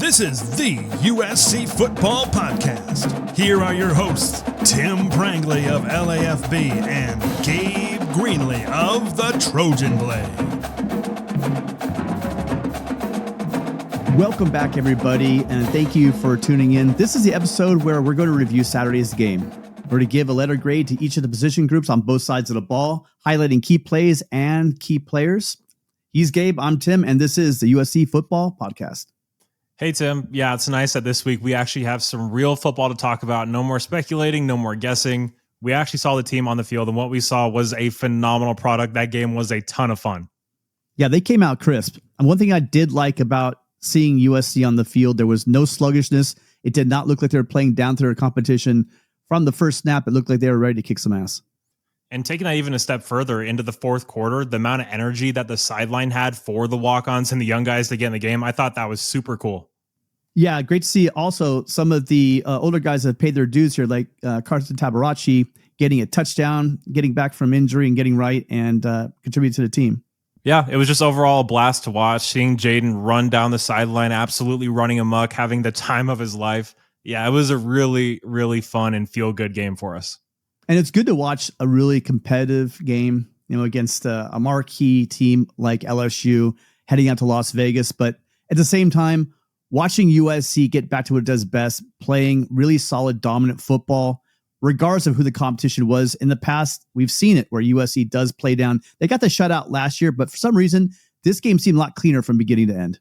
This is the USC Football Podcast. Here are your hosts, Tim Prangley of LAFB and Gabe Greenlee of the Trojan Blade. Welcome back, everybody, and thank you for tuning in. This is the episode where we're going to review Saturday's game. We're to give a letter grade to each of the position groups on both sides of the ball, highlighting key plays and key players. He's Gabe, I'm Tim, and this is the USC Football Podcast. Hey, Tim. Yeah, it's nice that this week we actually have some real football to talk about. No more speculating, no more guessing. We actually saw the team on the field, and what we saw was a phenomenal product. That game was a ton of fun. Yeah, they came out crisp. And one thing I did like about seeing USC on the field, there was no sluggishness. It did not look like they were playing down to their competition. From the first snap, it looked like they were ready to kick some ass. And taking that even a step further into the fourth quarter, the amount of energy that the sideline had for the walk-ons and the young guys to get in the game, I thought that was super cool. Yeah, great to see also some of the older guys that have paid their dues here, like Carson Tabarachi getting a touchdown, getting back from injury and getting right and contributing to the team. Yeah, it was just overall a blast to watch, seeing Jaden run down the sideline, absolutely running amok, having the time of his life. Yeah, it was a really, really fun and feel-good game for us. And it's good to watch a really competitive game, against a marquee team like LSU heading out to Las Vegas. But at the same time, watching USC get back to what it does best, playing really solid, dominant football, regardless of who the competition was. In the past, we've seen it where USC does play down. They got the shutout last year, but for some reason, this game seemed a lot cleaner from beginning to end.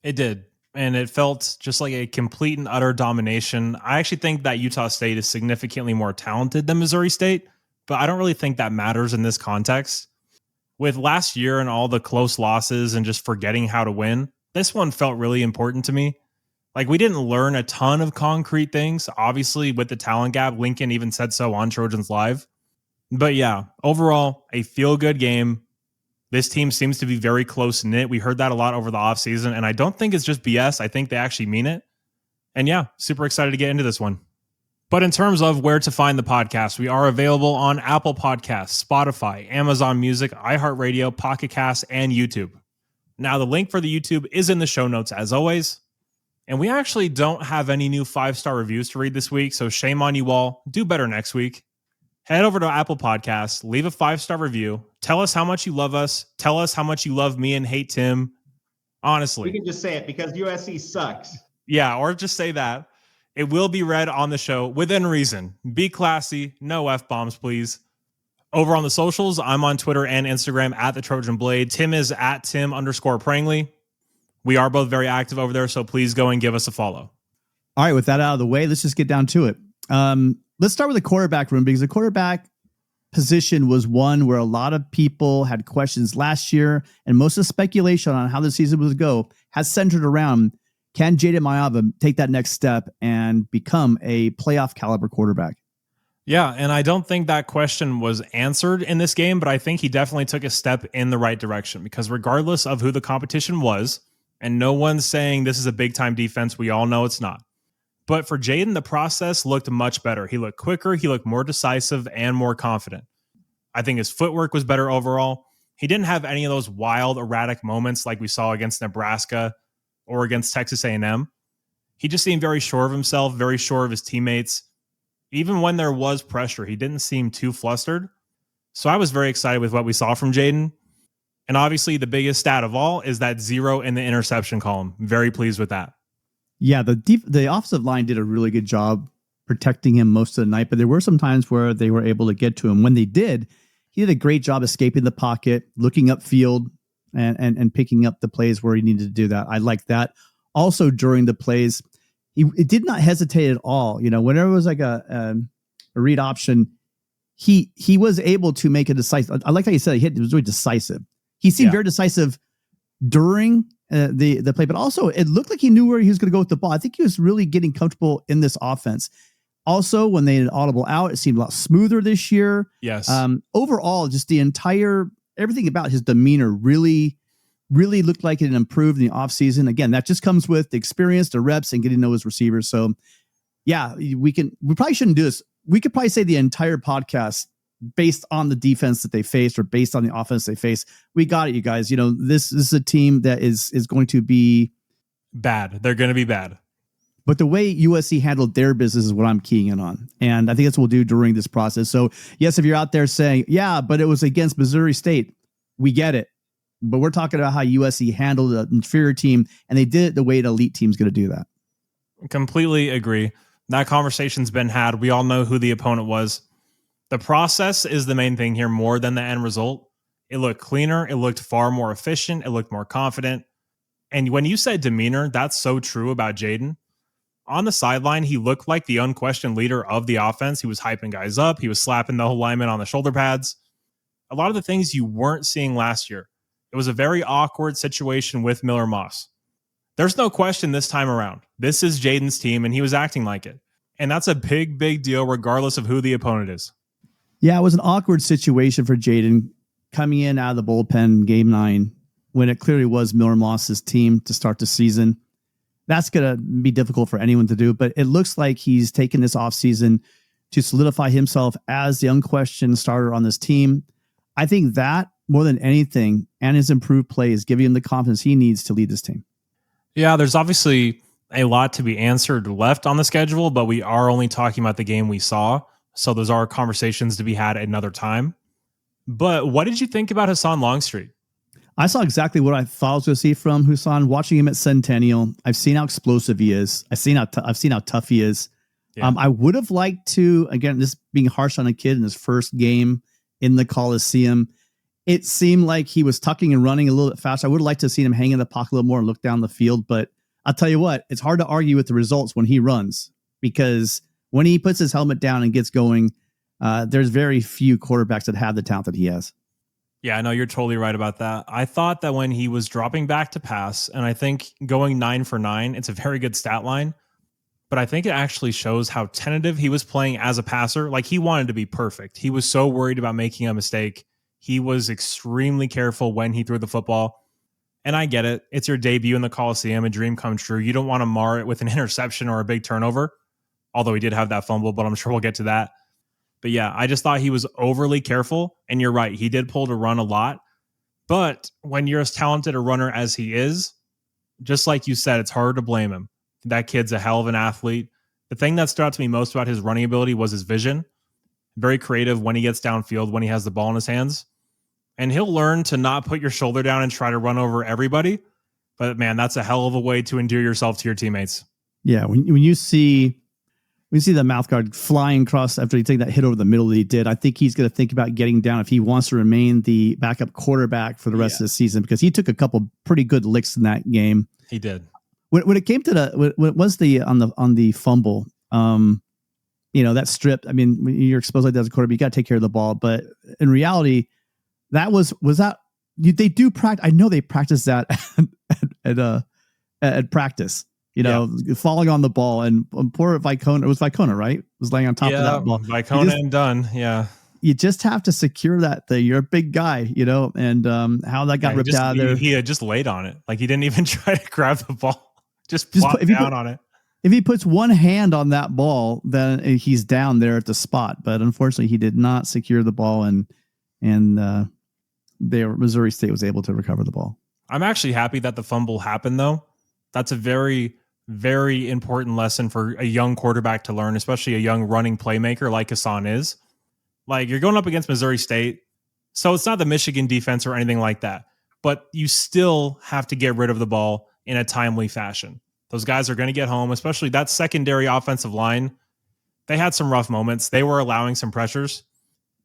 It did. And it felt just like a complete and utter domination. I actually think that Utah State is significantly more talented than Missouri State, but I don't really think that matters in this context. With last year and all the close losses and just forgetting how to win, this one felt really important to me. Like, we didn't learn a ton of concrete things. Obviously, with the talent gap, Lincoln even said so on Trojans Live. But yeah, overall, a feel-good game. This team seems to be very close-knit. We heard that a lot over the offseason, and I don't think it's just BS. I think they actually mean it. And yeah, super excited to get into this one. But in terms of where to find the podcast, we are available on Apple Podcasts, Spotify, Amazon Music, iHeartRadio, Pocket Casts, and YouTube. Now, the link for the YouTube is in the show notes, as always. And we actually don't have any new 5-star reviews to read this week, so shame on you all. Do better next week. Head over to Apple Podcasts, leave a 5-star review. Tell us how much you love us. Tell us how much you love me and hate Tim. Honestly. We can just say it because USC sucks. Yeah, or just say that. It will be read on the show within reason. Be classy. No F-bombs, please. Over on the socials, I'm on Twitter and Instagram at the Trojan Blade. Tim is at Tim_Prangley. We are both very active over there, so please go and give us a follow. All right, with that out of the way, let's just get down to it. Let's start with the quarterback room, because the quarterback position was one where a lot of people had questions last year, and most of the speculation on how the season was go has centered around, can Jaden Mayava take that next step and become a playoff caliber quarterback? Yeah, and I don't think that question was answered in this game, but I think he definitely took a step in the right direction, because regardless of who the competition was, and no one's saying this is a big-time defense, we all know it's not. But for Jaden, the process looked much better. He looked quicker, he looked more decisive, and more confident. I think his footwork was better overall. He didn't have any of those wild, erratic moments like we saw against Nebraska or against Texas A&M. He just seemed very sure of himself, very sure of his teammates. Even when there was pressure, he didn't seem too flustered. So I was very excited with what we saw from Jaden. And obviously, the biggest stat of all is that 0 in the interception column. Very pleased with that. Yeah, the offensive line did a really good job protecting him most of the night, but there were some times where they were able to get to him. When they did, he did a great job escaping the pocket, looking upfield, and picking up the plays where he needed to do that. I like that. Also, during the plays, he did not hesitate at all. Whenever it was like a read option, he was able to make a decisive. I like how you said it was really decisive. He seemed very decisive during the play, but also it looked like he knew where he was going to go with the ball. I think he was really getting comfortable in this offense. Also, when they had an audible out, it seemed a lot smoother this year. Yes. Overall, just everything about his demeanor really looked like it improved in the offseason. Again, that just comes with the experience, the reps, and getting to know his receivers. So yeah, we probably shouldn't do this. We could probably say the entire podcast based on the defense that they faced or based on the offense they face. We got it, you guys. This is a team that is going to be Bad. They're going to be bad. But the way USC handled their business is what I'm keying in on. And I think that's what we'll do during this process. So, yes, if you're out there saying, yeah, but it was against Missouri State, we get it. But we're talking about how USC handled an inferior team, and they did it the way an elite team's going to do that. Completely agree. That conversation's been had. We all know who the opponent was. The process is the main thing here more than the end result. It looked cleaner. It looked far more efficient. It looked more confident. And when you said demeanor, that's so true about Jaden. On the sideline, he looked like the unquestioned leader of the offense. He was hyping guys up. He was slapping the whole lineman on the shoulder pads. A lot of the things you weren't seeing last year. It was a very awkward situation with Miller Moss. There's no question this time around. This is Jaden's team, and he was acting like it. And that's a big, big deal regardless of who the opponent is. Yeah, it was an awkward situation for Jaden coming in out of the bullpen game 9 when it clearly was Miller Moss's team to start the season. That's going to be difficult for anyone to do, but it looks like he's taken this offseason to solidify himself as the unquestioned starter on this team. I think that, more than anything, and his improved play is giving him the confidence he needs to lead this team. Yeah, there's obviously a lot to be answered left on the schedule, but we are only talking about the game we saw, so those are conversations to be had at another time. But what did you think about Hassan Longstreet? I saw exactly what I thought I was going to see from Hassan. Watching him at Centennial, I've seen how explosive he is. I've seen how tough he is. Yeah. I would have liked to, again, this being harsh on a kid in his first game in the Coliseum, it seemed like he was tucking and running a little bit faster. I would have liked to have seen him hang in the pocket a little more and look down the field. But I'll tell you what, it's hard to argue with the results when he runs, because when he puts his helmet down and gets going, there's very few quarterbacks that have the talent that he has. Yeah, I know you're totally right about that. I thought that when he was dropping back to pass, and I think going 9 for 9, it's a very good stat line, but I think it actually shows how tentative he was playing as a passer. Like, he wanted to be perfect. He was so worried about making a mistake. He was extremely careful when he threw the football. And I get it. It's your debut in the Coliseum, a dream come true. You don't want to mar it with an interception or a big turnover, although he did have that fumble, but I'm sure we'll get to that. But yeah, I just thought he was overly careful. And you're right, he did pull to run a lot. But when you're as talented a runner as he is, just like you said, it's hard to blame him. That kid's a hell of an athlete. The thing that stood out to me most about his running ability was his vision. Very creative when he gets downfield, when he has the ball in his hands. And he'll learn to not put your shoulder down and try to run over everybody. But man, that's a hell of a way to endear yourself to your teammates. Yeah, when you see the mouth guard flying across after he took that hit over the middle that he did, I think he's going to think about getting down if he wants to remain the backup quarterback for the rest of the season, because he took a couple pretty good licks in that game. He did. When it came to when it was on the fumble, that strip. I mean, when you're exposed like that as a quarterback, you got to take care of the ball. But in reality, that was that they do practice. I know they practice that at practice. Falling on the ball, and poor Vicona. It was Vicona, right? Was laying on top of that ball. Vicona and Dunn. Yeah. You just have to secure that thing. You're a big guy, and how that got ripped out of there. He had just laid on it. Like, he didn't even try to grab the ball. Just plop down on it. If he puts one hand on that ball, then he's down there at the spot. But unfortunately, he did not secure the ball, and Missouri State was able to recover the ball. I'm actually happy that the fumble happened, though. That's a very, very important lesson for a young quarterback to learn, especially a young running playmaker like Hassan is. Like, you're going up against Missouri State, so it's not the Michigan defense or anything like that, but you still have to get rid of the ball in a timely fashion. Those guys are going to get home, especially that secondary offensive line. They had some rough moments. They were allowing some pressures.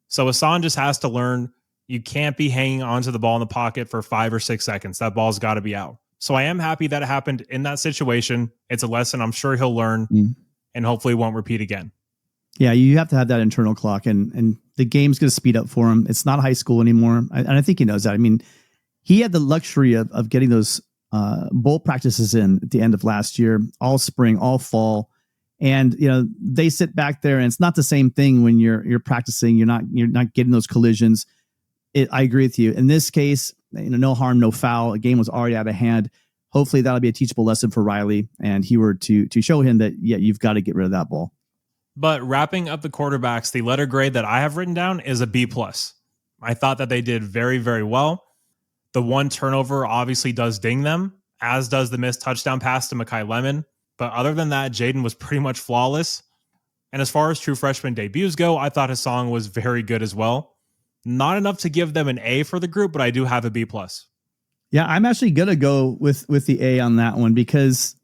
So Hassan just has to learn you can't be hanging onto the ball in the pocket for 5 or 6 seconds. That ball's got to be out. So I am happy that it happened in that situation. It's a lesson I'm sure he'll learn and hopefully won't repeat again. Yeah, you have to have that internal clock, and the game's going to speed up for him. It's not high school anymore, and I think he knows that. I mean, he had the luxury of getting those bowl practices in at the end of last year, all spring, all fall, and they sit back there, and it's not the same thing when you're practicing. You're not getting those collisions. I agree with you. In this case, no harm, no foul. A game was already out of hand. Hopefully that'll be a teachable lesson for Riley, and he were to show him that, you've got to get rid of that ball. But wrapping up the quarterbacks, the letter grade that I have written down is a B+. I thought that they did very, very well. The one turnover obviously does ding them, as does the missed touchdown pass to Mekhi Lemon. But other than that, Jaden was pretty much flawless. And as far as true freshman debuts go, I thought his song was very good as well. Not enough to give them an A for the group, but I do have a B+. Yeah, I'm actually going to go with the A on that one because,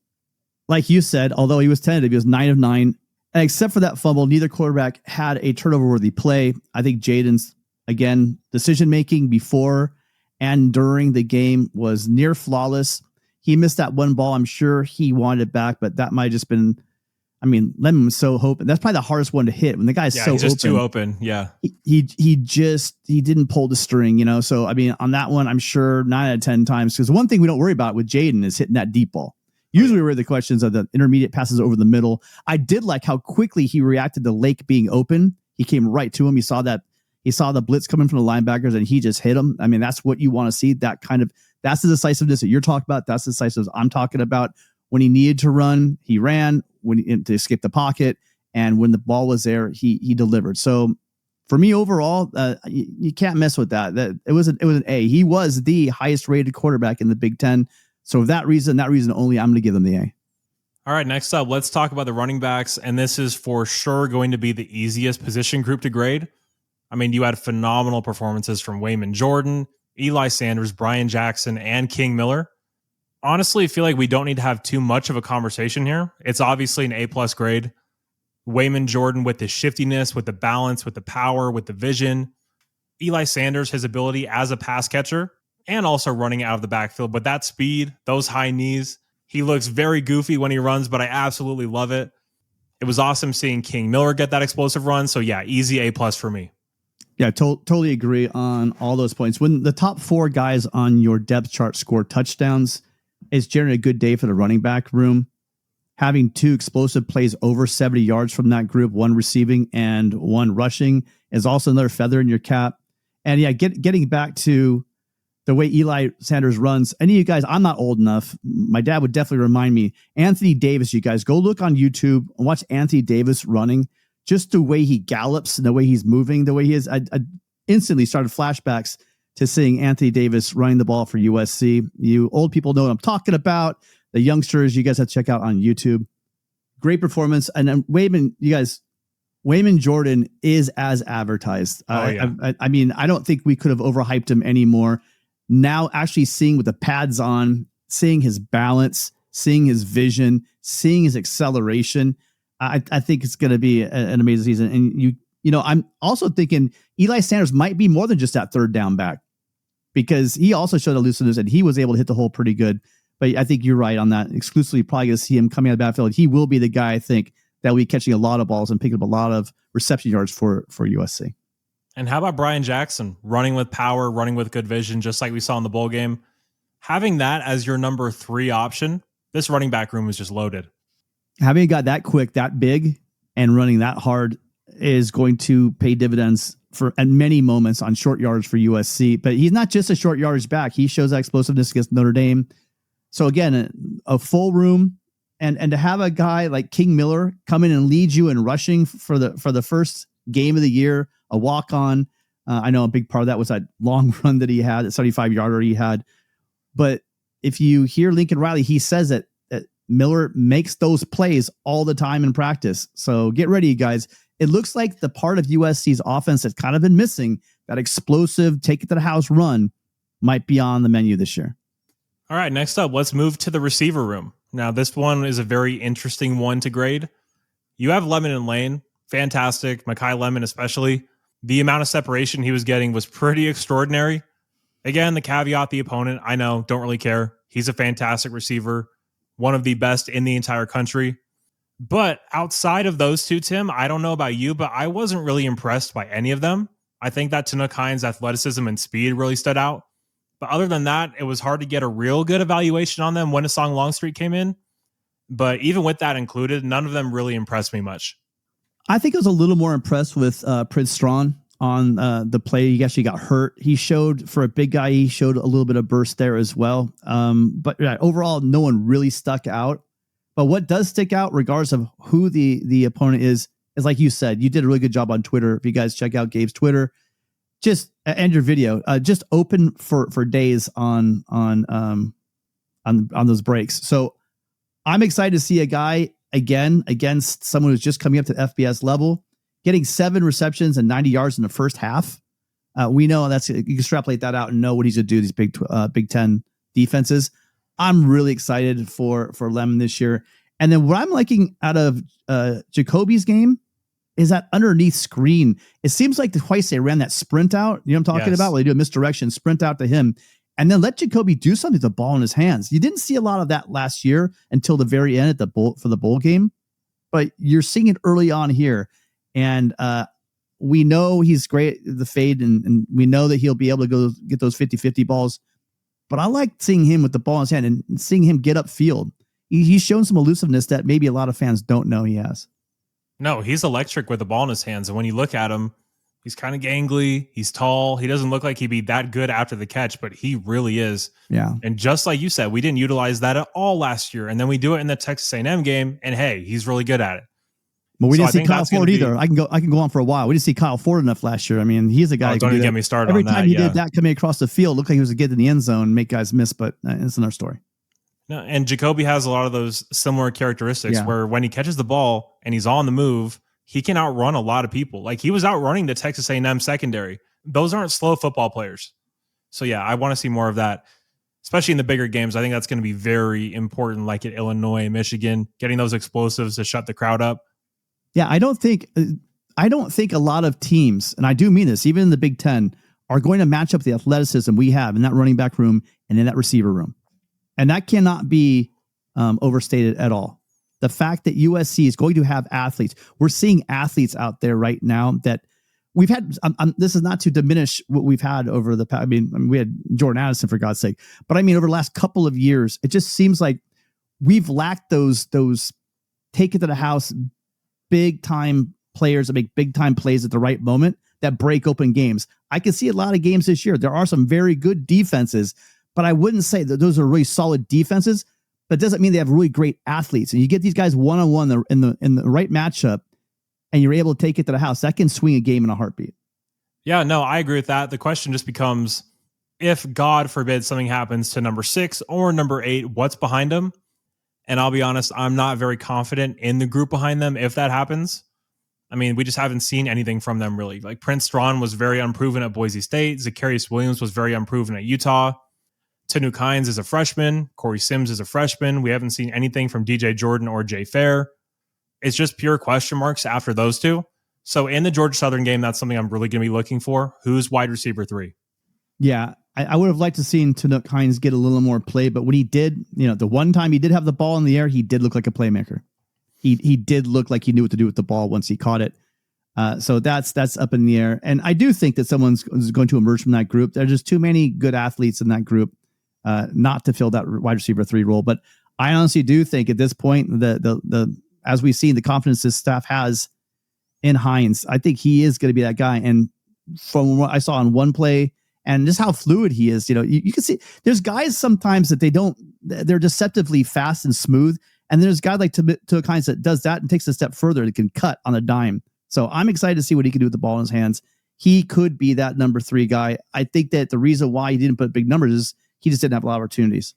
like you said, although he was tentative, he was 9 of 9. And except for that fumble, neither quarterback had a turnover-worthy play. I think Jaden's, again, decision-making before and during the game was near flawless. He missed that one ball. I'm sure he wanted it back, but that might have just been, I mean, Lemon was so open. That's probably the hardest one to hit when the guy's so he's just open. too open. Yeah. He didn't pull the string, you know? So, I mean, on that one, I'm sure 9 out of 10 times, because one thing we don't worry about with Jaden is hitting that deep ball. Usually we worry the questions of the intermediate passes over the middle. I did like how quickly he reacted to Lake being open. He came right to him. He saw the blitz coming from the linebackers and he just hit him. I mean, that's what you want to see. That's the decisiveness that you're talking about. That's the decisiveness I'm talking about. When he needed to run, he ran. To escape the pocket, and when the ball was there, he delivered. So for me overall, you can't mess with that. It was an A. He was the highest rated quarterback in the Big Ten. So for that reason only, I'm going to give him the A. All right, next up, let's talk about the running backs, and this is for sure going to be the easiest position group to grade. I mean, you had phenomenal performances from Wayman Jordan, Eli Sanders, Brian Jackson, and King Miller. Honestly, I feel like we don't need to have too much of a conversation here. It's obviously an A+ grade. Wayman Jordan with the shiftiness, with the balance, with the power, with the vision. Eli Sanders, his ability as a pass catcher and also running out of the backfield. But that speed, those high knees, he looks very goofy when he runs, but I absolutely love it. It was awesome seeing King Miller get that explosive run. So yeah, easy A+ for me. Yeah, totally agree on all those points. When the top 4 guys on your depth chart score touchdowns, it's generally a good day for the running back room. Having 2 explosive plays over 70 yards from that group, 1 receiving and 1 rushing, is also another feather in your cap. And yeah, getting back to the way Eli Sanders runs, any of you guys, I'm not old enough. My dad would definitely remind me. Anthony Davis, you guys, go look on YouTube and watch Anthony Davis running. Just the way he gallops and the way he's moving, the way he is. I instantly started flashbacks to seeing Anthony Davis running the ball for USC. You old people know what I'm talking about. The youngsters, you guys have to check out on YouTube. Great performance. And then Wayman Jordan is as advertised. I mean, I don't think we could have overhyped him anymore. Now actually seeing with the pads on, seeing his balance, seeing his vision, seeing his acceleration, I think it's going to be an amazing season. And I'm also thinking Eli Sanders might be more than just that third down back, because he also showed elusiveness and he was able to hit the hole pretty good. But I think you're right on that. Exclusively probably going to see him coming out of the backfield. He will be the guy, I think, that will be catching a lot of balls and picking up a lot of reception yards for USC. And how about Brian Jackson running with power, running with good vision, just like we saw in the bowl game? Having that as your number 3 option, this running back room is just loaded. Having got that quick, that big, and running that hard is going to pay dividends at many moments on short yards for USC. But he's not just a short yardage back. He shows that explosiveness against Notre Dame. So again, a full room, and to have a guy like King Miller come in and lead you in rushing for the first game of the year, a walk-on. I know a big part of that was that long run that he had, that 75-yarder he had. But if you hear Lincoln Riley, he says that Miller makes those plays all the time in practice. So get ready, guys. It looks like the part of USC's offense that's kind of been missing, that explosive, take it to the house run, might be on the menu this year. All right, next up, let's move to the receiver room. Now, this one is a very interesting one to grade. You have Lemon and Lane, fantastic. Mekhi Lemon especially. The amount of separation he was getting was pretty extraordinary. Again, the caveat, the opponent, I know, don't really care. He's a fantastic receiver, one of the best in the entire country. But outside of those two, Tim, I don't know about you, but I wasn't really impressed by any of them. I think that Tanook Hines' athleticism and speed really stood out. But other than that, it was hard to get a real good evaluation on them when Asong Longstreet came in. But even with that included, none of them really impressed me much. I think I was a little more impressed with Prince Strawn on the play. He actually got hurt. He showed, for a big guy, he showed a little bit of burst there as well. But overall, no one really stuck out. But what does stick out, regardless of who the opponent is like you said, you did a really good job on Twitter. If you guys check out Gabe's Twitter, just and your video, just open for days on on those breaks. So I'm excited to see a guy again against someone who's just coming up to FBS level, getting 7 receptions and 90 yards in the first half. We know you can extrapolate that out and know what he's going to do. These Big Ten defenses. I'm really excited for Lemon this year. And then what I'm liking out of Jacoby's game is that underneath screen. It seems like twice they ran that sprint out. You know what I'm talking about? Where they do a misdirection, sprint out to him, and then let Jacoby do something with the ball in his hands. You didn't see a lot of that last year until the very end for the bowl game, but you're seeing it early on here. And we know he's great at the fade, and we know that he'll be able to go get those 50-50 balls. But I like seeing him with the ball in his hand and seeing him get upfield. He's shown some elusiveness that maybe a lot of fans don't know he has. No, he's electric with the ball in his hands. And when you look at him, he's kind of gangly. He's tall. He doesn't look like he'd be that good after the catch, but he really is. Yeah. And just like you said, we didn't utilize that at all last year. And then we do it in the Texas A&M game, and hey, he's really good at it. But we didn't see Kyle Ford either. I can go on for a while. We didn't see Kyle Ford enough last year. I mean, he's a guy. Don't even get me started Every on that. time he did that coming across the field, looked like he was getting in the end zone, make guys miss. But it's another story. No, and Jacoby has a lot of those similar characteristics where when he catches the ball and he's on the move, he can outrun a lot of people. Like he was outrunning the Texas A&M secondary. Those aren't slow football players. So yeah, I want to see more of that, especially in the bigger games. I think that's going to be very important, like at Illinois and Michigan, getting those explosives to shut the crowd up. Yeah, I don't think a lot of teams, and I do mean this, even in the Big Ten, are going to match up the athleticism we have in that running back room and in that receiver room. And that cannot be overstated at all. The fact that USC is going to have athletes, we're seeing athletes out there right now that we've had. This is not to diminish what we've had over the past. I mean, we had Jordan Addison, for God's sake. But I mean, over the last couple of years, it just seems like we've lacked those take it to the house, big time players that make big time plays at the right moment that break open games. I can see a lot of games this year. There are some very good defenses, but I wouldn't say that those are really solid defenses. But it doesn't mean they have really great athletes. And you get these guys one-on-one in the right matchup, and you're able to take it to the house. That can swing a game in a heartbeat. Yeah, no, I agree with that. The question just becomes, if God forbid something happens to number 6 or number 8, what's behind them? And I'll be honest, I'm not very confident in the group behind them if that happens. I mean, we just haven't seen anything from them really. Like Prince Strawn was very unproven at Boise State. Zacharias Williams was very unproven at Utah. Tanuk Hines is a freshman. Corey Sims is a freshman. We haven't seen anything from DJ Jordan or Jay Fair. It's just pure question marks after those two. So in the Georgia Southern game, that's something I'm really going to be looking for. Who's wide receiver 3? Yeah, I would have liked to seen Tanuk Hines get a little more play, but when he did, the one time he did have the ball in the air, he did look like a playmaker. He did look like he knew what to do with the ball once he caught it. So that's up in the air. And I do think that someone's going to emerge from that group. There's just too many good athletes in that group not to fill that wide receiver 3 role. But I honestly do think at this point, the as we've seen, the confidence this staff has in Hines, I think he is going to be that guy. And from what I saw on one play and just how fluid he is, you can see there's guys sometimes that they're deceptively fast and smooth. And there's guys like Tanuk Hines that does that and takes a step further. That can cut on a dime. So I'm excited to see what he can do with the ball in his hands. He could be that number 3 guy. I think that the reason why he didn't put big numbers is he just didn't have a lot of opportunities.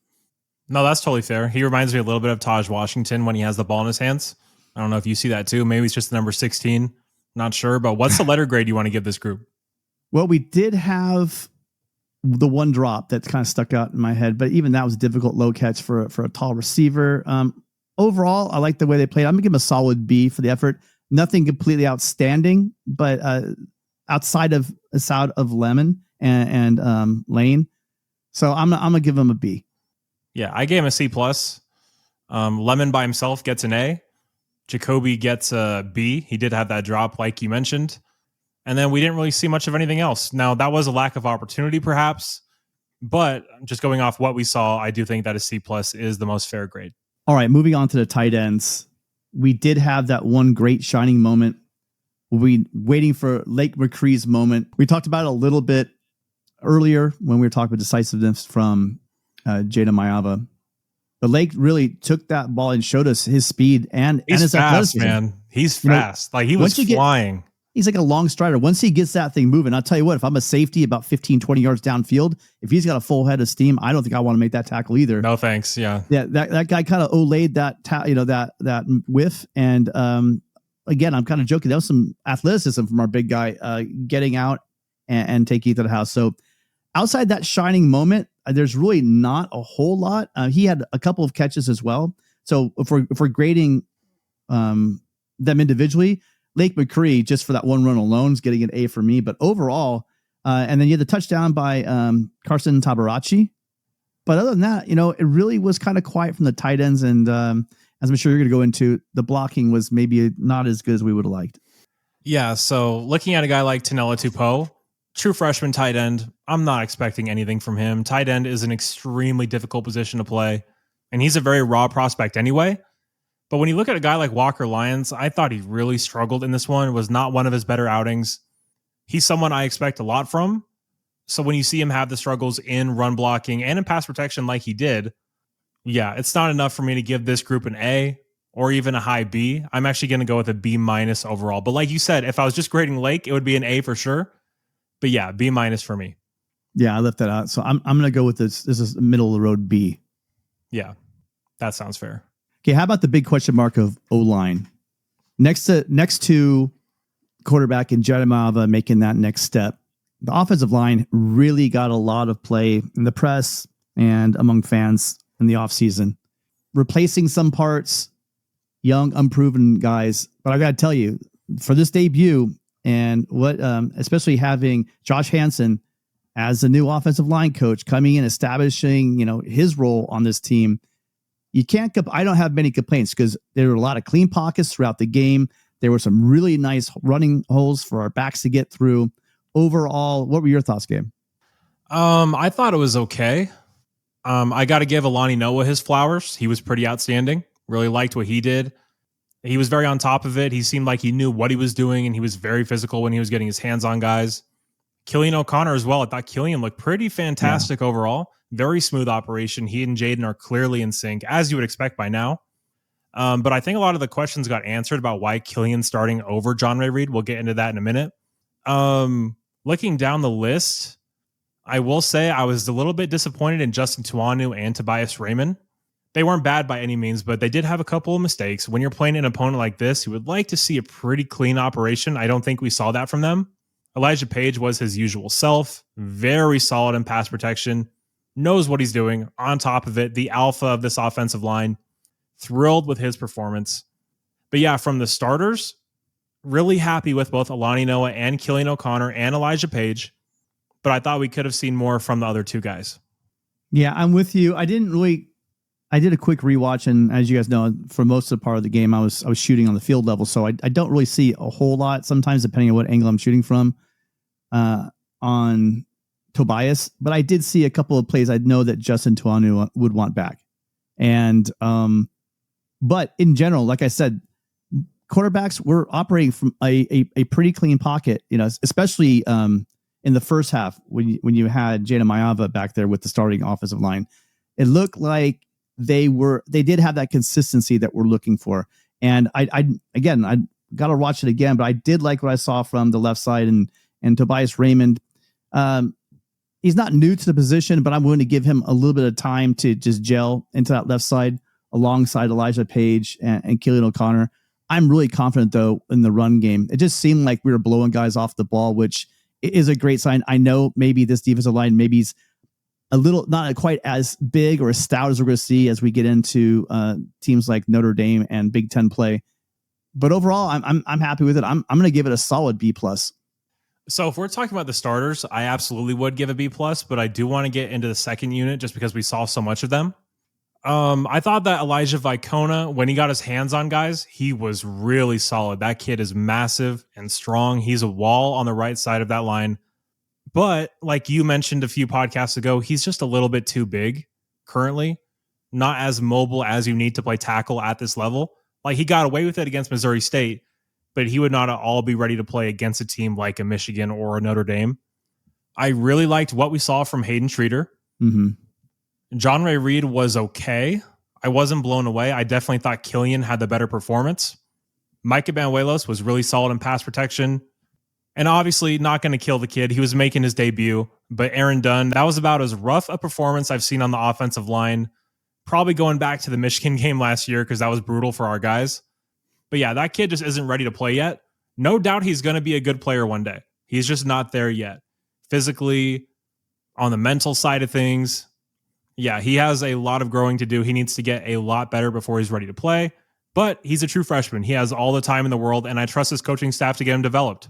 No, that's totally fair. He reminds me a little bit of Taj Washington when he has the ball in his hands. I don't know if you see that too. Maybe it's just the number 16. Not sure. But what's the letter grade you want to give this group? Well, we did have the one drop that kind of stuck out in my head, but even that was a difficult low catch for a tall receiver. Overall, I like the way they played. I'm going to give them a solid B for the effort. Nothing completely outstanding, but outside of Lemon and Lane. So I'm gonna give him a B. Yeah, I gave him a C+. Lemon by himself gets an A. Jacoby gets a B. He did have that drop like you mentioned. And then we didn't really see much of anything else. Now, that was a lack of opportunity perhaps, but just going off what we saw, I do think that a C+ is the most fair grade. All right, moving on to the tight ends. We did have that one great shining moment. We waiting for Lake McCree's moment. We talked about it a little bit earlier when we were talking about decisiveness from Jada Mayava. But Lake really took that ball and showed us his speed and his fast, athleticism. Man. He's fast. Like he was flying. he's like a long strider. Once he gets that thing moving, I'll tell you what, if I'm a safety about 15, 20 yards downfield, if he's got a full head of steam, I don't think I want to make that tackle either. No thanks. Yeah. Yeah, that guy kind of olayed that whiff. And again, I'm kind of joking. That was some athleticism from our big guy getting out and taking it to the house. So outside that shining moment, there's really not a whole lot. He had a couple of catches as well. So if we're grading them individually, Lake McCree, just for that one run alone, is getting an A for me. But overall, and then you had the touchdown by Carson Tabarachi. But other than that, it really was kind of quiet from the tight ends. And as I'm sure you're going to go into, the blocking was maybe not as good as we would have liked. Yeah, so looking at a guy like Tanela Tupou, true freshman tight end, I'm not expecting anything from him. Tight end is an extremely difficult position to play, and he's a very raw prospect anyway. But when you look at a guy like Walker Lyons, I thought he really struggled in this one. It was not one of his better outings. He's someone I expect a lot from. So when you see him have the struggles in run blocking and in pass protection like he did, yeah, it's not enough for me to give this group an A or even a high B. I'm actually going to go with a B- overall. But like you said, if I was just grading Lake, it would be an A for sure. But yeah, B- for me. Yeah, I left that out. So I'm going to go with this. This is middle of the road B. Yeah, that sounds fair. Okay, how about the big question mark of O-line? Next to quarterback and Jeremiah making that next step, the offensive line really got a lot of play in the press and among fans in the offseason. Replacing some parts, young, unproven guys. But I got to tell you, for this debut, and what especially having Josh Hansen as the new offensive line coach coming in, establishing his role on this team, you can't. I don't have many complaints because there were a lot of clean pockets throughout the game. There were some really nice running holes for our backs to get through. Overall, what were your thoughts, Gabe? I thought it was okay. I got to give Alani Noah his flowers. He was pretty outstanding. Really liked what he did. He was very on top of it. He seemed like he knew what he was doing, and he was very physical when he was getting his hands on guys. Killian O'Connor as well. I thought Killian looked pretty fantastic overall. Very smooth operation. He and Jaden are clearly in sync, as you would expect by now. But I think a lot of the questions got answered about why Killian's starting over John Ray Reed. We'll get into that in a minute. Looking down the list, I will say I was a little bit disappointed in Justin Tuanu and Tobias Raymond. They weren't bad by any means, but they did have a couple of mistakes. When you're playing an opponent like this, you would like to see a pretty clean operation. I don't think we saw that from them. Elijah Page was his usual self, very solid in pass protection, knows what he's doing. On top of it, the alpha of this offensive line, thrilled with his performance. But yeah, from the starters, really happy with both Alani Noah and Killian O'Connor and Elijah Page. But I thought we could have seen more from the other two guys. Yeah, I'm with you. I did a quick rewatch, and as you guys know, for most of the part of the game, I was shooting on the field level, so I don't really see a whole lot. Sometimes, depending on what angle I'm shooting from, on Tobias, but I did see a couple of plays I know that Justin Tuanu would want back, and but in general, like I said, quarterbacks were operating from a pretty clean pocket, especially in the first half when you had Jada Mayava back there with the starting offensive line. It looked like they did have that consistency that we're looking for. And I got to watch it again, but I did like what I saw from the left side and Tobias Raymond. He's not new to the position, but I'm willing to give him a little bit of time to just gel into that left side alongside Elijah Page and Killian O'Connor. I'm really confident though in the run game. It just seemed like we were blowing guys off the ball, which is a great sign. I know maybe this defensive line maybe's a little not quite as big or as stout as we're going to see as we get into teams like Notre Dame and Big Ten play. But overall, I'm happy with it. I'm going to give it a solid B+. So if we're talking about the starters, I absolutely would give a B+, but I do want to get into the second unit just because we saw so much of them. I thought that Elijah Vicona, when he got his hands on guys, he was really solid. That kid is massive and strong. He's a wall on the right side of that line. But like you mentioned a few podcasts ago, he's just a little bit too big currently. Not as mobile as you need to play tackle at this level. Like he got away with it against Missouri State, but he would not at all be ready to play against a team like a Michigan or a Notre Dame. I really liked what we saw from Hayden Schroeder. Mm-hmm. John Ray Reed was okay. I wasn't blown away. I definitely thought Killian had the better performance. Micah Banuelos was really solid in pass protection. And obviously not going to kill the kid. He was making his debut, but Aaron Dunn, that was about as rough a performance I've seen on the offensive line. Probably going back to the Michigan game last year because that was brutal for our guys. But yeah, that kid just isn't ready to play yet. No doubt he's going to be a good player one day. He's just not there yet. Physically, on the mental side of things, yeah, he has a lot of growing to do. He needs to get a lot better before he's ready to play. But he's a true freshman. He has all the time in the world, and I trust his coaching staff to get him developed.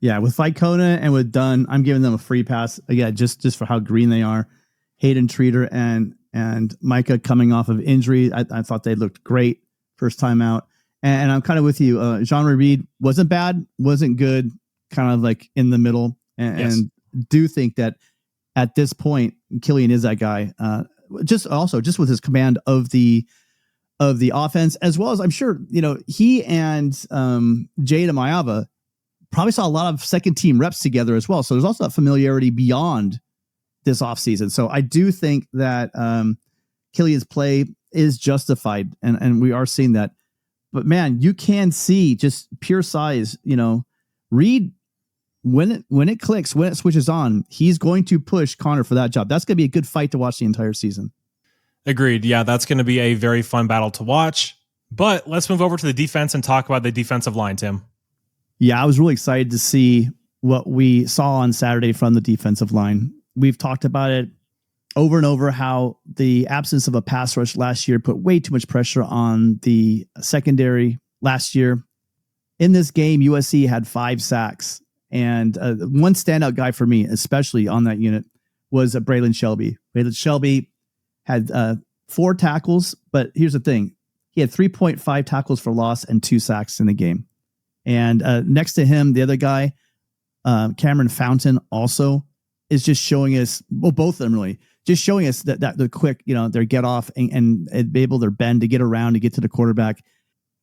Yeah, with Ficona and with Dunn, I'm giving them a free pass. Again, just for how green they are. Hayden Treater and Micah coming off of injury. I thought they looked great first time out. And I'm kind of with you. Jean-Marie Reed wasn't bad, wasn't good, kind of like in the middle. And do think that at this point, Killian is that guy. Just with his command of the offense, as well as I'm sure, he and Jade Amayava probably saw a lot of second team reps together as well. So there's also that familiarity beyond this offseason. So I do think that Killian's play is justified, and we are seeing that. But man, you can see just pure size, Reed, when it clicks, when it switches on, he's going to push Connor for that job. That's going to be a good fight to watch the entire season. Agreed. Yeah, that's going to be a very fun battle to watch. But let's move over to the defense and talk about the defensive line, Tim. Yeah, I was really excited to see what we saw on Saturday from the defensive line. We've talked about it over and over, how the absence of a pass rush last year put way too much pressure on the secondary last year. In this game, USC had 5 sacks. And one standout guy for me, especially on that unit, was Braylon Shelby. Braylon Shelby had 4 tackles, but here's the thing. He had 3.5 tackles for loss and 2 sacks in the game. And next to him, the other guy, Cameron Fountain, also is just showing us, well, both of them really, just showing us that the quick, their get off and be able to bend to get around to get to the quarterback.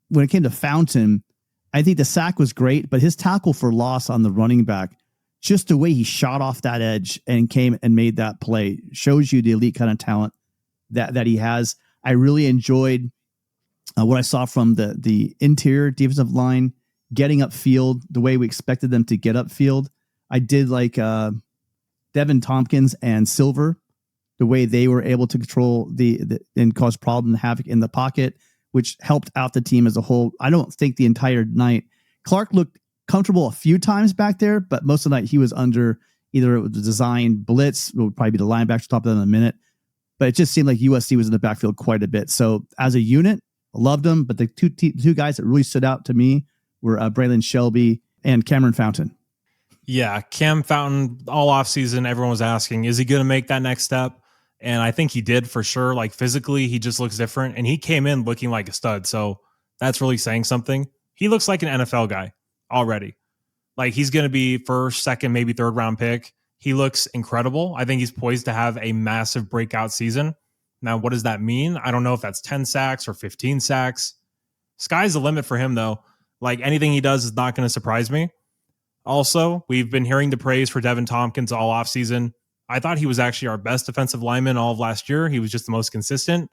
When it came to Fountain, I think the sack was great, but his tackle for loss on the running back, just the way he shot off that edge and came and made that play, shows you the elite kind of talent that he has. I really enjoyed what I saw from the interior defensive line getting upfield the way we expected them to get upfield. I did like Devin Tompkins and Silver, the way they were able to control and cause problem and havoc in the pocket, which helped out the team as a whole. I don't think the entire night. Clark looked comfortable a few times back there, but most of the night he was under either it was the design blitz, it would probably be the linebacker, top of that in a minute. But it just seemed like USC was in the backfield quite a bit. So as a unit, I loved them. But the two guys that really stood out to me were Braylon Shelby and Cameron Fountain. Yeah, Cam Fountain, all offseason, everyone was asking, is he going to make that next step? And I think he did for sure. Like physically, he just looks different. And he came in looking like a stud. So that's really saying something. He looks like an NFL guy already. Like he's going to be first, second, maybe third round pick. He looks incredible. I think he's poised to have a massive breakout season. Now, what does that mean? I don't know if that's 10 sacks or 15 sacks. Sky's the limit for him, though. Like anything he does is not going to surprise me. Also, we've been hearing the praise for Devin Tompkins all offseason. I thought he was actually our best defensive lineman all of last year. He was just the most consistent,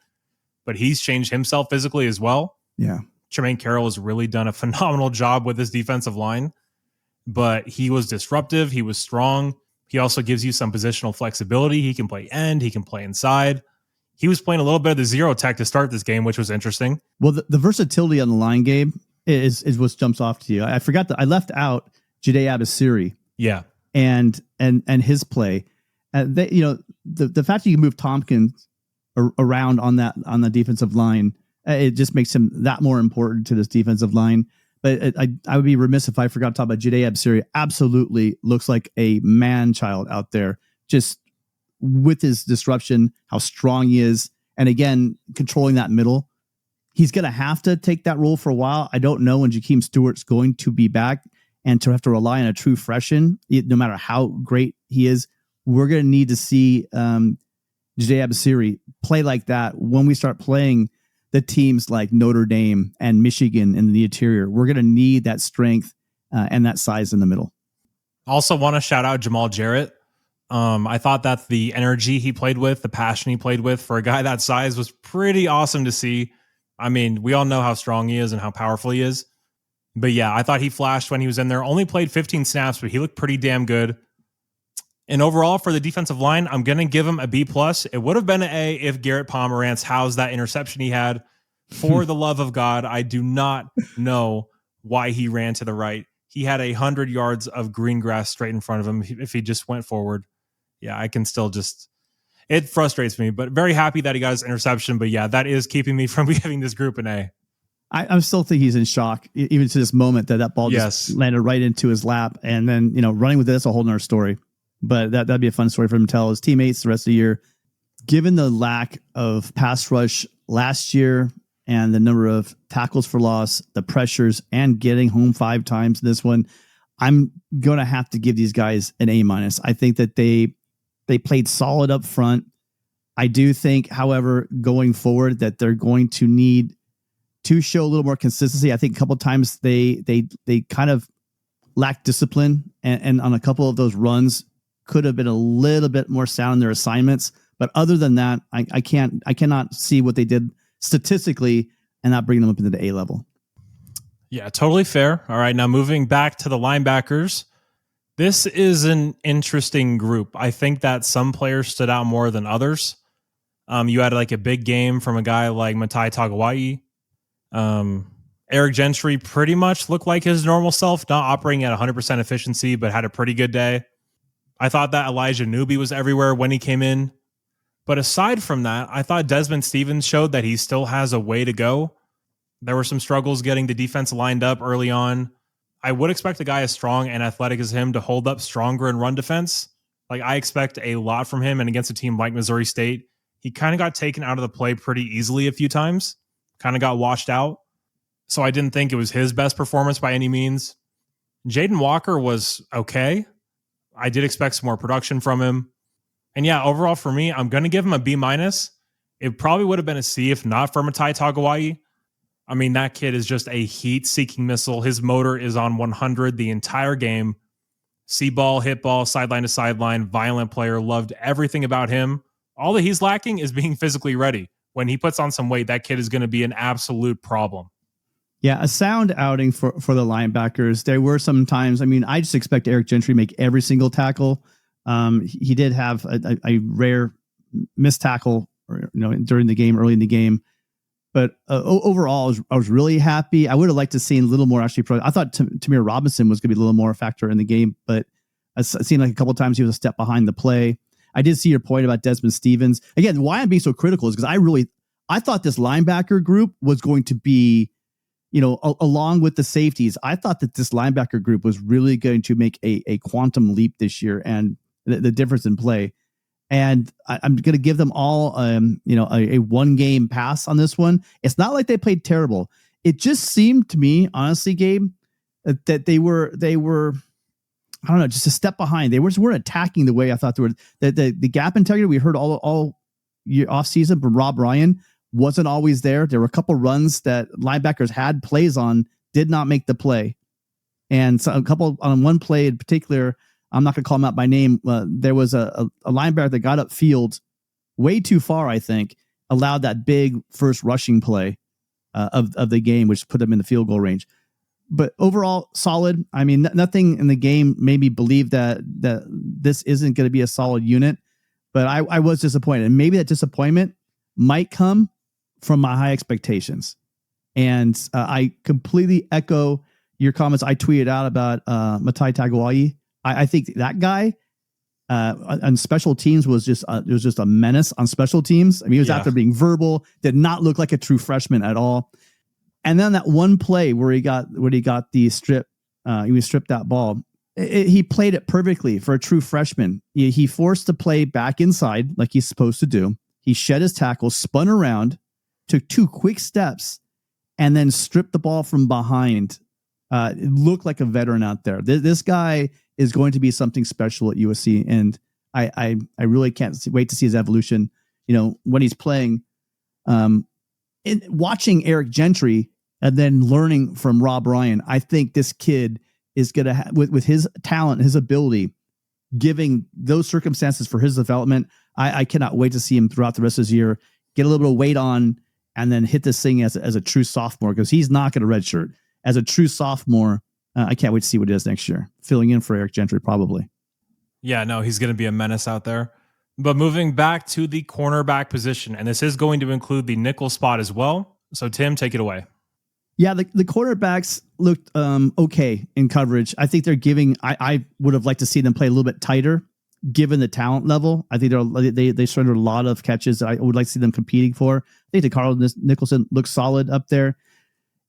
but he's changed himself physically as well. Yeah. Tremaine Carroll has really done a phenomenal job with this defensive line, but he was disruptive. He was strong. He also gives you some positional flexibility. He can play end. He can play inside. He was playing a little bit of the zero tech to start this game, which was interesting. Well, the versatility on the line, Gabe, is what jumps off to you. I forgot that I left out Jide Abasiri. Yeah. And his play. The fact that you can move Tompkins around on the defensive line, it just makes him that more important to this defensive line. But I would be remiss if I forgot to talk about Jide Abasiri. Absolutely looks like a man child out there, just with his disruption, how strong he is. And again, controlling that middle. He's going to have to take that role for a while. I don't know when Jakeem Stewart's going to be back, and to have to rely on a true freshman, no matter how great he is, we're going to need to see Jide Abasiri play like that when we start playing the teams like Notre Dame and Michigan in the interior. We're going to need that strength and that size in the middle. Also want to shout out Jamal Jarrett. I thought that the energy he played with, the passion he played with for a guy that size was pretty awesome to see. I mean, we all know how strong he is and how powerful he is. But yeah, I thought he flashed when he was in there. Only played 15 snaps, but he looked pretty damn good. And overall, for the defensive line, I'm going to give him a B+. It would have been an A if Garrett Pomerantz housed that interception he had. For the love of God, I do not know why he ran to the right. He had 100 yards of green grass straight in front of him. If he just went forward, yeah, I can still just... It frustrates me, but very happy that he got his interception. But yeah, that is keeping me from giving this group an A. I still think he's in shock, even to this moment, that ball just landed right into his lap. And then, running with it, that's a whole nother story. But that'd be a fun story for him to tell his teammates the rest of the year. Given the lack of pass rush last year and the number of tackles for loss, the pressures, and getting home 5 times in this one, I'm going to have to give these guys an A-. I think that they played solid up front. I do think, however, going forward, that they're going to need to show a little more consistency. I think a couple of times they kind of lacked discipline, and on a couple of those runs could have been a little bit more sound in their assignments. But other than that, I cannot see what they did statistically and not bringing them up into the A level. Yeah, totally fair. All right, now moving back to the linebackers. This is an interesting group. I think that some players stood out more than others. You had like a big game from a guy like Matai Tagovailoa. Eric Gentry pretty much looked like his normal self, not operating at 100% efficiency, but had a pretty good day. I thought that Elijah Newby was everywhere when he came in. But aside from that, I thought Desmond Stevens showed that he still has a way to go. There were some struggles getting the defense lined up early on. I would expect a guy as strong and athletic as him to hold up stronger in run defense. Like, I expect a lot from him, and against a team like Missouri State, he kind of got taken out of the play pretty easily a few times, kind of got washed out. So I didn't think it was his best performance by any means. Jaden Walker was okay. I did expect some more production from him. And yeah, overall for me, I'm going to give him a B-. It probably would have been a C if not for Matai Tagovailoa. I mean, that kid is just a heat-seeking missile. His motor is on 100 the entire game. See ball, hit ball, sideline to sideline, violent player. Loved everything about him. All that he's lacking is being physically ready. When he puts on some weight, that kid is going to be an absolute problem. Yeah, a sound outing for the linebackers. There were some times, I just expect Eric Gentry to make every single tackle. He did have a rare missed tackle during the game, early in the game. But overall, I was really happy. I would have liked to see a little more actually. I thought Tamir Robinson was going to be a little more a factor in the game, but it seemed like a couple of times he was a step behind the play. I did see your point about Desmond Stevens. Again, why I'm being so critical is because I thought this linebacker group was going to be, along with the safeties, I thought that this linebacker group was really going to make a quantum leap this year and the difference in play. And I'm going to give them all, a 1-game pass on this one. It's not like they played terrible. It just seemed to me, honestly, Gabe, that they were, I don't know, just a step behind. They weren't attacking the way I thought they were. The gap integrity we heard all year off season from Rob Ryan wasn't always there. There were a couple runs that linebackers had plays on, did not make the play. And so a couple on one play in particular, I'm not going to call him out by name. There was a linebacker that got upfield way too far, I think, allowed that big first rushing play of the game, which put them in the field goal range. But overall, solid. Nothing in the game made me believe that this isn't going to be a solid unit. But I was disappointed. And maybe that disappointment might come from my high expectations. And I completely echo your comments. I tweeted out about Matai Tagovailoa. I think that guy on special teams was just a menace on special teams. He was out there being verbal, did not look like a true freshman at all. And then that one play where he got the strip, he was stripped that ball. He played it perfectly for a true freshman. He forced the play back inside like he's supposed to do. He shed his tackle, spun around, took 2 quick steps, and then stripped the ball from behind. It looked like a veteran out there. This guy is going to be something special at USC, and I really can't wait to see his evolution. When he's playing, watching Eric Gentry and then learning from Rob Ryan, I think this kid is going to with his talent, his ability, giving those circumstances for his development. I cannot wait to see him throughout the rest of his year get a little bit of weight on and then hit this thing as a true sophomore, because he's not going to redshirt. as a true sophomore, I can't wait to see what he does next year. Filling in for Eric Gentry, probably. Yeah, no, he's going to be a menace out there. But moving back to the cornerback position, and this is going to include the nickel spot as well. So, Tim, take it away. Yeah, the quarterbacks looked okay in coverage. I think they're giving. I would have liked to see them play a little bit tighter, given the talent level. I think they surrendered a lot of catches that I would like to see them competing for. I think DeCarlo Nicholson looks solid up there.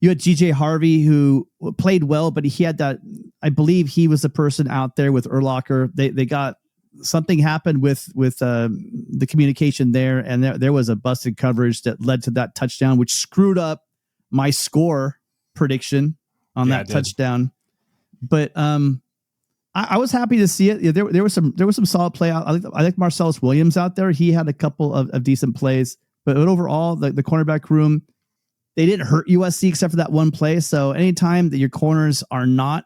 You had G.J. Harvey, who played well, but he had that. I believe he was the person out there with Urlacher. They got something happened with the communication there, and there was a busted coverage that led to that touchdown, which screwed up my score prediction on that touchdown. But I was happy to see it. There was some solid play. I like Marcellus Williams out there. He had a couple of decent plays, but overall the cornerback room, they didn't hurt USC except for that one play. So anytime that your corners you're not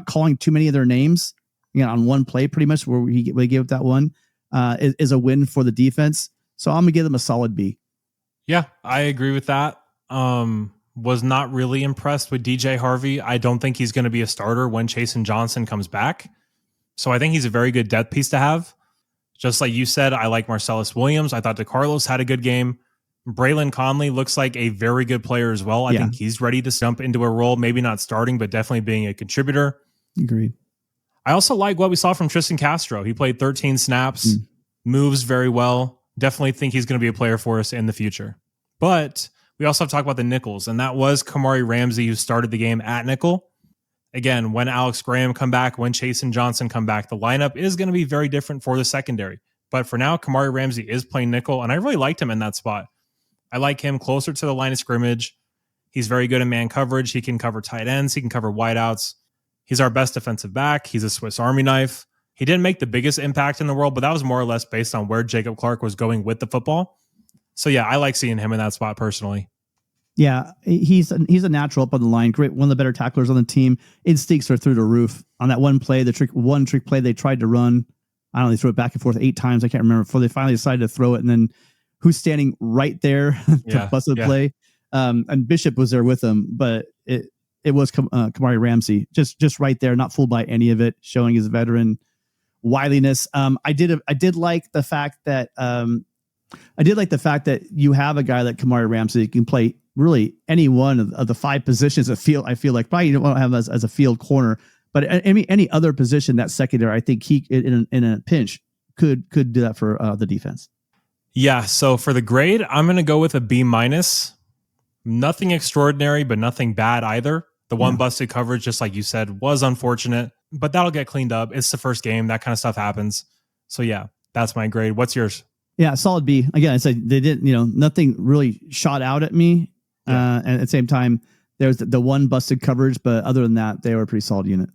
calling too many of their names, on one play, pretty much where we gave up that one, is a win for the defense. So I'm gonna give them a solid B. Yeah, I agree with that. Was not really impressed with DJ Harvey. I don't think he's going to be a starter when Chasen Johnson comes back. So I think he's a very good depth piece to have. Just like you said, I like Marcellus Williams. I thought DeCarlos had a good game. Braylon Conley looks like a very good player as well. I think he's ready to jump into a role, maybe not starting, but definitely being a contributor. Agreed. I also like what we saw from Tristan Castro. He played 13 snaps, moves very well. Definitely think he's going to be a player for us in the future. But we also have to talk about the nickels, and that was Kamari Ramsey, who started the game at nickel. Again, when Alex Graham come back, when Chasen Johnson come back, the lineup is going to be very different for the secondary. But for now, Kamari Ramsey is playing nickel, and I really liked him in that spot. I like him closer to the line of scrimmage. He's very good in man coverage. He can cover tight ends. He can cover wideouts. He's our best defensive back. He's a Swiss Army knife. He didn't make the biggest impact in the world, but that was more or less based on where Jacob Clark was going with the football. So yeah, I like seeing him in that spot personally. Yeah, he's a natural up on the line. Great, one of the better tacklers on the team. Instincts are through the roof. On that one play, one trick play they tried to run, I don't know, they threw it back and forth 8 times. I can't remember before they finally decided to throw it. And then who's standing right there to bust the play? And Bishop was there with him, but it was Kamari Ramsey just right there, not fooled by any of it, showing his veteran wiliness. I did like the fact that you have a guy like Kamari Ramsey who can play really any one of the 5 positions of field. I feel like probably you don't want to have as a field corner, but any other position that secondary, I think he in a pinch could do that for the defense. Yeah. So for the grade, I'm going to go with a B-. Nothing extraordinary, but nothing bad either. The one busted coverage, just like you said, was unfortunate, but that'll get cleaned up. It's the first game. That kind of stuff happens. So yeah, that's my grade. What's yours? Yeah, solid B. Again, I said they didn't, nothing really shot out at me. And at the same time, there's the one busted coverage, but other than that, they were a pretty solid unit.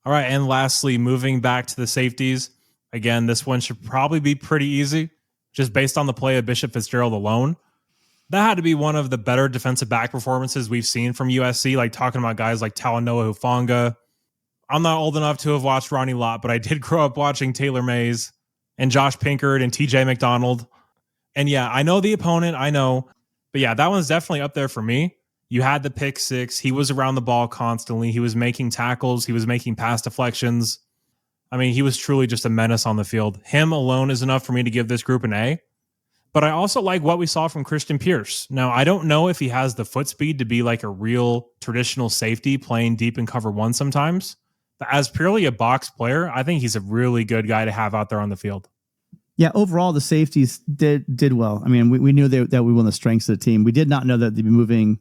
All right. And lastly, moving back to the safeties. Again, this one should probably be pretty easy, just based on the play of Bishop Fitzgerald alone. That had to be one of the better defensive back performances we've seen from USC, like talking about guys like Talanoa Hufanga. I'm not old enough to have watched Ronnie Lott, but I did grow up watching Taylor Mays and Josh Pinkard and TJ McDonald. And yeah, I know the opponent, I know. But yeah, that one's definitely up there for me. You had the pick 6. He was around the ball constantly. He was making tackles. He was making pass deflections. I mean, he was truly just a menace on the field. Him alone is enough for me to give this group an A. But I also like what we saw from Christian Pierce. Now, I don't know if he has the foot speed to be like a real traditional safety playing deep in cover 1 sometimes. But as purely a box player, I think he's a really good guy to have out there on the field. Yeah, overall, the safeties did well. I mean, we knew that we won the strengths of the team. We did not know that they'd be moving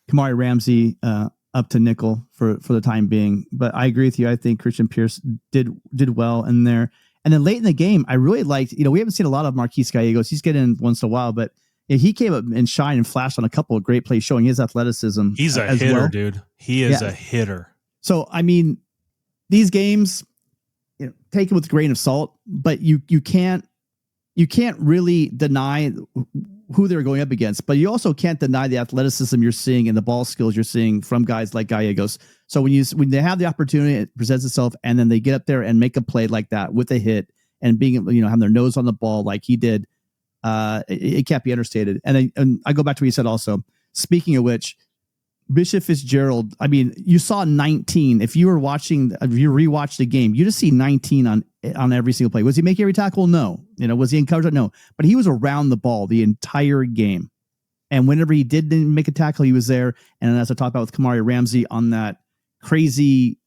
Kamari Ramsey up to nickel for the time being. But I agree with you. I think Christian Pierce did well in there. And then late in the game, I really liked, we haven't seen a lot of Marquise Gallegos. He's getting in once in a while, but he came up and shined and flashed on a couple of great plays showing his athleticism. He's a hitter, dude. He is a hitter. So, I mean, these games, take it with a grain of salt, but you can't really deny who they're going up against, but you also can't deny the athleticism you're seeing and the ball skills you're seeing from guys like Gallegos. So when they have the opportunity, it presents itself, and then they get up there and make a play like that with a hit and being, having their nose on the ball like he did, it can't be understated. And I go back to what you said also. Speaking of which, Bishop Fitzgerald, I mean, you saw 19. If you rewatched the game, you just see 19 on every single play. Was he making every tackle? No. Was he in coverage? No. But he was around the ball the entire game. And whenever he didn't make a tackle, he was there. And as I talked about with Kamari Ramsey on that crazy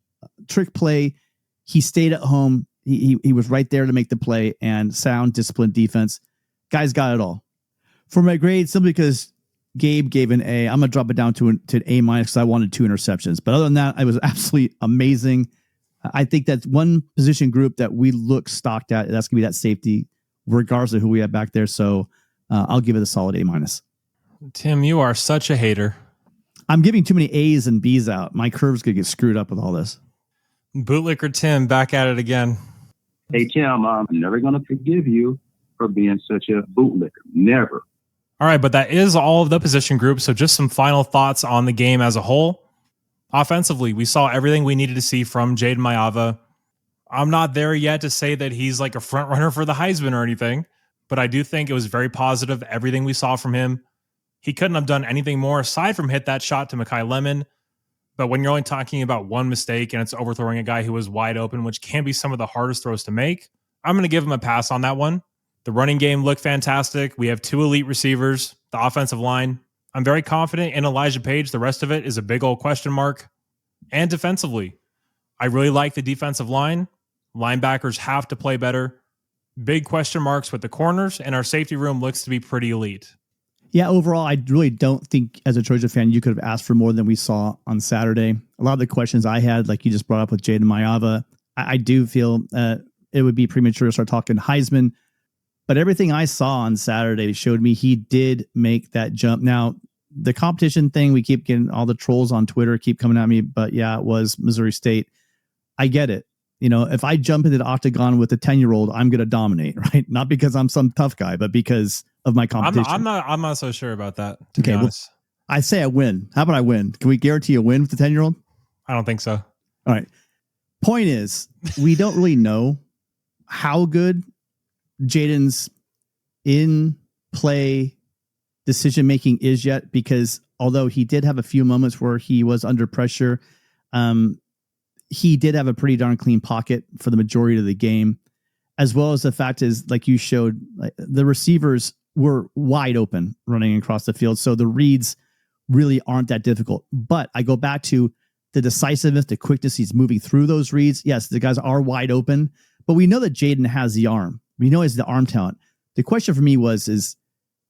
trick play, he stayed at home. He was right there to make the play, and sound, disciplined defense. Guys got it all. For my grade, simply because Gabe gave an A, I'm going to drop it down to an A- because I wanted 2 interceptions. But other than that, it was absolutely amazing. I think that's one position group that we look stocked at. That's going to be that safety, regardless of who we have back there. So I'll give it a solid A-. Tim, you are such a hater. I'm giving too many A's and B's out. My curve's going to get screwed up with all this. Bootlicker Tim, back at it again. Hey, Tim, I'm never going to forgive you for being such a bootlicker. Never. All right, but that is all of the position groups. So just some final thoughts on the game as a whole. Offensively, we saw everything we needed to see from Jaden Mayava. I'm not there yet to say that he's like a front runner for the Heisman or anything, but I do think it was very positive, everything we saw from him. He couldn't have done anything more aside from hit that shot to Mekhi Lemon. But when you're only talking about one mistake and it's overthrowing a guy who was wide open, which can be some of the hardest throws to make, I'm going to give him a pass on that one. The running game looked fantastic. We have 2 elite receivers. The offensive line, I'm very confident in Elijah Page. The rest of it is a big old question mark. And defensively, I really like the defensive line. Linebackers have to play better. Big question marks with the corners, and our safety room looks to be pretty elite. Yeah, overall, I really don't think as a Trojan fan, you could have asked for more than we saw on Saturday. A lot of the questions I had, like you just brought up with Jaden Mayava, I do feel it would be premature to start talking Heisman. But everything I saw on Saturday showed me he did make that jump. Now, the competition thing, we keep getting all the trolls on Twitter keep coming at me. But yeah, it was Missouri State. I get it. If I jump into the octagon with a 10-year-old, I'm going to dominate, right? Not because I'm some tough guy, but because of my competition. I'm not so sure about that, to be well, honest. I say I win. How about I win? Can we guarantee a win with the 10-year-old? I don't think so. All right. Point is, we don't really know how good Jaden's in-play decision-making is yet, because although he did have a few moments where he was under pressure, he did have a pretty darn clean pocket for the majority of the game, as well as the fact is, like you showed, the receivers were wide open running across the field. So the reads really aren't that difficult. But I go back to the decisiveness, the quickness he's moving through those reads. Yes, the guys are wide open, but we know that Jaden has the arm. We know he has the arm talent. The question for me is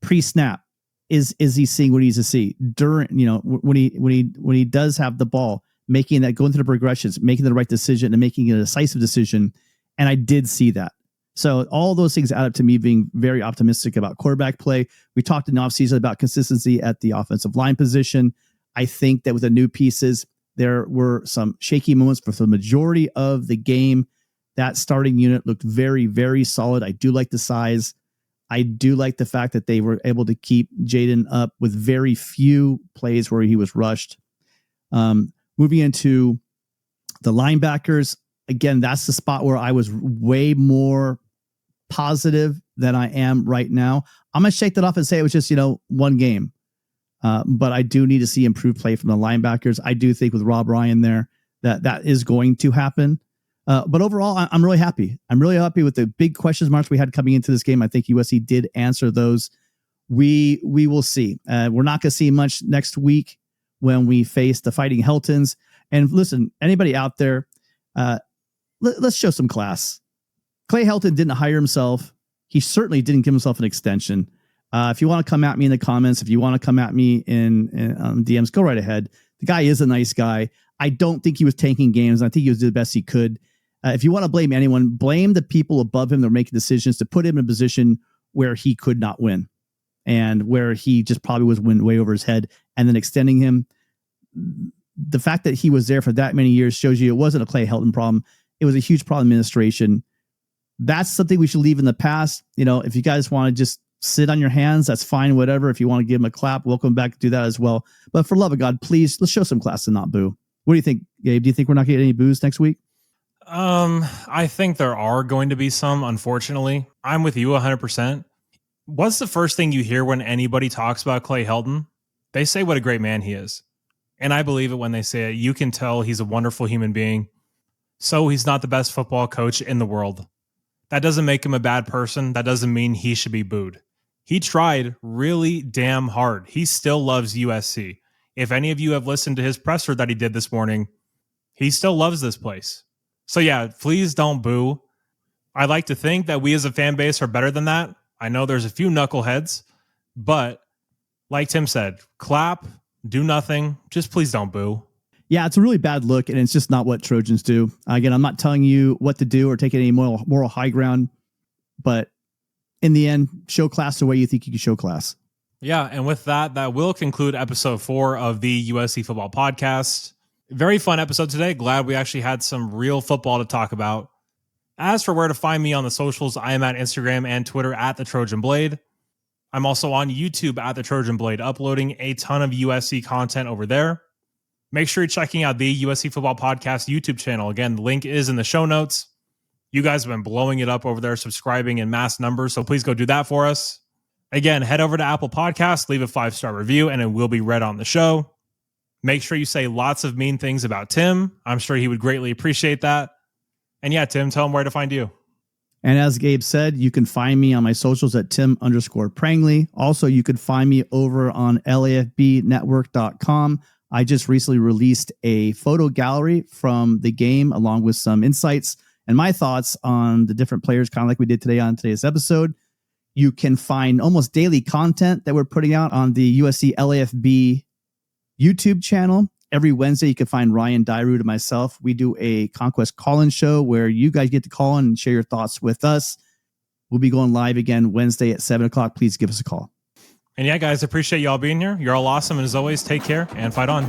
pre-snap, is he seeing what he needs to see during, when he does have the ball, making that, going through the progressions, making the right decision and making a decisive decision. And I did see that. So all those things add up to me being very optimistic about quarterback play. We talked in the offseason about consistency at the offensive line position. I think that with the new pieces, there were some shaky moments, but for the majority of the game, that starting unit looked very, very solid. I do like the size. I do like the fact that they were able to keep Jaden up with very few plays where he was rushed. Moving into the linebackers, again, that's the spot where I was way more positive than I am right now. I'm going to shake that off and say it was just, one game. But I do need to see improved play from the linebackers. I do think with Rob Ryan there, that is going to happen. But overall, I'm really happy. I'm really happy with the big question marks we had coming into this game. I think USC did answer those. We will see. We're not going to see much next week when we face the Fighting Heltons. And listen, anybody out there, let's show some class. Clay Helton didn't hire himself. He certainly didn't give himself an extension. If you want to come at me in the comments, if you want to come at me in DMs, go right ahead. The guy is a nice guy. I don't think he was tanking games. I think he was doing the best he could. If you want to blame anyone, blame the people above him that are making decisions to put him in a position where he could not win and where he just probably was win way over his head, and then extending him. The fact that he was there for that many years shows you it wasn't a Clay Helton problem. It was a huge problem administration. That's something we should leave in the past. If you guys want to just sit on your hands, that's fine, whatever. If you want to give him a clap, welcome back to do that as well. But for love of God, please, let's show some class and not boo. What do you think, Gabe? Do you think we're not getting any boos next week? I think there are going to be some, unfortunately. I'm with you 100%. What's the first thing you hear when anybody talks about Clay Helton? They say what a great man he is. And I believe it when they say it. You can tell he's a wonderful human being. So he's not the best football coach in the world. That doesn't make him a bad person. That doesn't mean he should be booed. He tried really damn hard. He still loves USC. If any of you have listened to his presser that he did this morning, he still loves this place. So yeah, please don't boo. I like to think that we as a fan base are better than that. I know there's a few knuckleheads, but like Tim said, clap, do nothing. Just please don't boo. Yeah, it's a really bad look, and it's just not what Trojans do. Again, I'm not telling you what to do or take any moral high ground, but in the end, show class the way you think you can show class. Yeah, and with that, that will conclude episode 4 of the USC Football Podcast. Very fun episode today. Glad we actually had some real football to talk about. As for where to find me on the socials, I am at Instagram and Twitter at The Trojan Blade. I'm also on YouTube at The Trojan Blade, uploading a ton of USC content over there. Make sure you're checking out the USC Football Podcast YouTube channel. Again, the link is in the show notes. You guys have been blowing it up over there, subscribing in mass numbers, so please go do that for us. Again, head over to Apple Podcasts, leave a 5-star review, and it will be read on the show. Make sure you say lots of mean things about Tim. I'm sure he would greatly appreciate that. And yeah, Tim, tell him where to find you. And as Gabe said, you can find me on my socials at Tim_Prangley. Also, you can find me over on LAFBnetwork.com. I just recently released a photo gallery from the game along with some insights and my thoughts on the different players, kind of like we did today on today's episode. You can find almost daily content that we're putting out on the USC LAFB YouTube channel. Every Wednesday, you can find Ryan Dyrud and myself. We do a Conquest call-in show where you guys get to call in and share your thoughts with us. We'll be going live again Wednesday at 7 o'clock. Please give us a call. And yeah, guys, appreciate y'all being here. You're all awesome. And as always, take care and fight on.